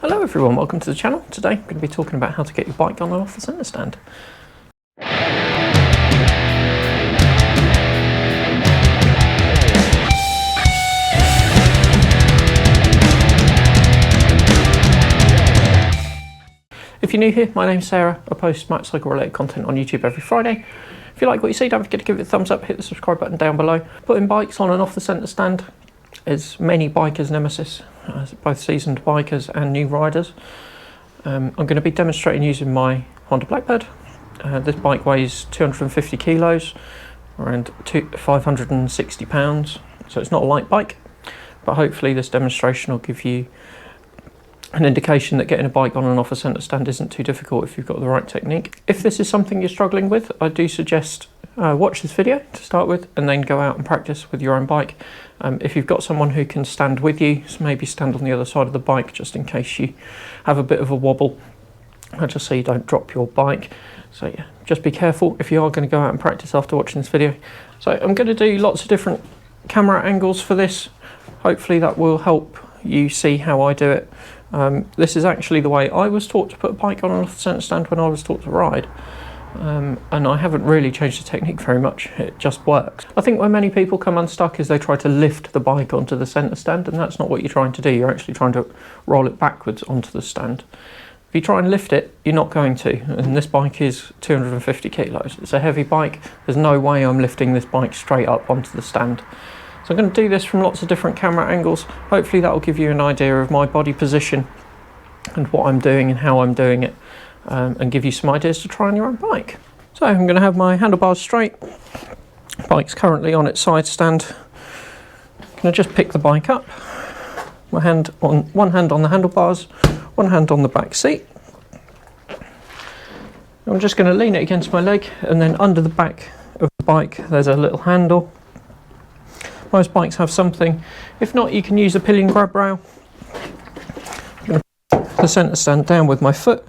Hello everyone, welcome to the channel. Today I'm going to be talking about how to get your bike on and off the centre stand. If you're new here, my name's Sarah. I post motorcycle related content on YouTube every Friday. If you like what you see, don't forget to give it a thumbs up, hit the subscribe button down below. Putting bikes on and off the centre stand is many bikers' nemesis, both seasoned bikers and new riders. I'm going to be demonstrating using my Honda Blackbird. This bike weighs 250 kilos, around 560 pounds, so it's not a light bike, but hopefully this demonstration will give you an indication that getting a bike on and off a centre stand isn't too difficult if you've got the right technique. If this is something you're struggling with, I do suggest watch this video to start with and then go out and practice with your own bike. If you've got someone who can stand with you, so maybe stand on the other side of the bike just in case you have a bit of a wobble, just so you don't drop your bike. So yeah, just be careful if you are going to go out and practice after watching this video. So I'm going to do lots of different camera angles for this. Hopefully that will help you see how I do it. This is actually the way I was taught to put a bike on and off the centre stand when I was taught to ride. And I haven't really changed the technique very much, it just works. I think where many people come unstuck is they try to lift the bike onto the centre stand, and that's not what you're trying to do. You're actually trying to roll it backwards onto the stand. If you try and lift it, you're not going to, and this bike is 250 kilos. It's a heavy bike. There's no way I'm lifting this bike straight up onto the stand. So I'm going to do this from lots of different camera angles. Hopefully that will give you an idea of my body position and what I'm doing and how I'm doing it, and give you some ideas to try on your own bike. So I'm going to have my handlebars straight. Bike's currently on its side stand. I'm going to just pick the bike up. One hand on the handlebars, one hand on the back seat. I'm just going to lean it against my leg, and then under the back of the bike there's a little handle. Most bikes have something. If not, you can use a pillion grab rail. I'm going to put the centre stand down with my foot.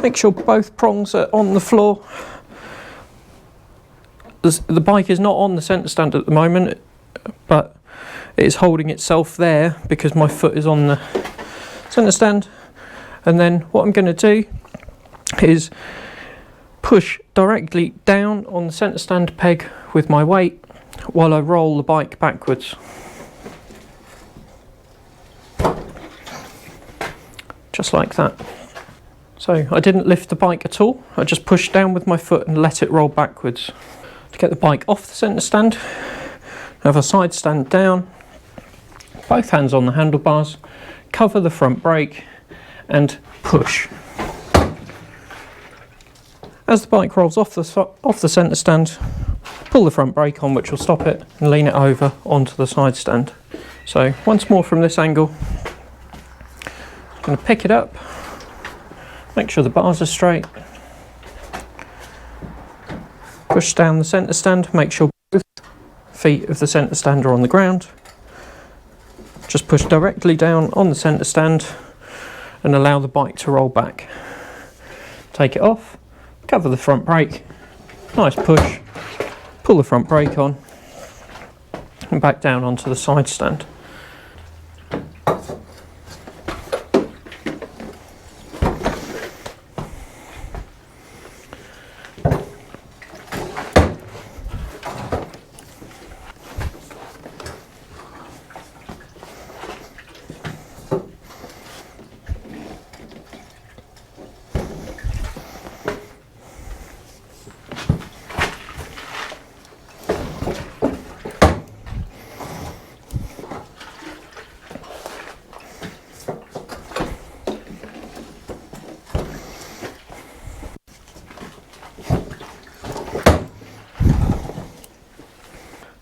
Make sure both prongs are on the floor. The bike is not on the centre stand at the moment, but it is holding itself there because my foot is on the centre stand. And then what I'm going to do is push directly down on the centre stand peg with my weight while I roll the bike backwards. Just like that. So I didn't lift the bike at all, I just pushed down with my foot and let it roll backwards. To get the bike off the centre stand, have a side stand down, both hands on the handlebars, cover the front brake and push. As the bike rolls off the centre stand, pull the front brake on, which will stop it, and lean it over onto the side stand. So once more from this angle, I'm going to pick it up, make sure the bars are straight, push down the centre stand, make sure both feet of the centre stand are on the ground, just push directly down on the centre stand and allow the bike to roll back. Take it off, cover the front brake, nice push, pull the front brake on and back down onto the side stand.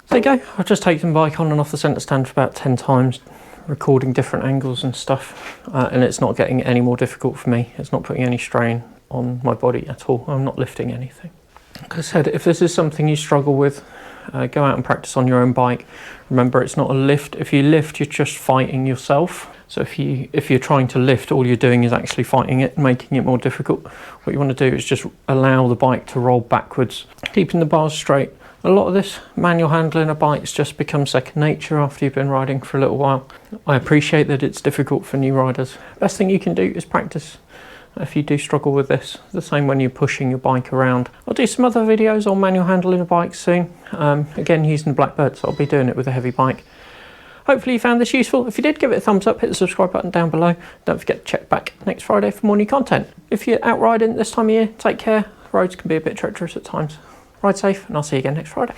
There you go, I've just taken the bike on and off the centre stand for about 10 times, recording different angles and stuff, and it's not getting any more difficult for me. It's not putting any strain on my body at all. I'm not lifting anything. Like I said, if this is something you struggle with, go out and practice on your own bike. Remember, it's not a lift. If you lift, you're just fighting yourself. So if you're trying to lift, all you're doing is actually fighting it, making it more difficult. What you want to do is just allow the bike to roll backwards, keeping the bars straight, A lot of this manual handling of bikes just becomes second nature after you've been riding for a little while. I appreciate that it's difficult for new riders. Best thing you can do is practice if you do struggle with this. The same when you're pushing your bike around. I'll do some other videos on manual handling of bikes soon. Again, using the Blackbird, so I'll be doing it with a heavy bike. Hopefully you found this useful. If you did, give it a thumbs up, hit the subscribe button down below. Don't forget to check back next Friday for more new content. If you're out riding this time of year, take care. Roads can be a bit treacherous at times. Ride safe, and I'll see you again next Friday.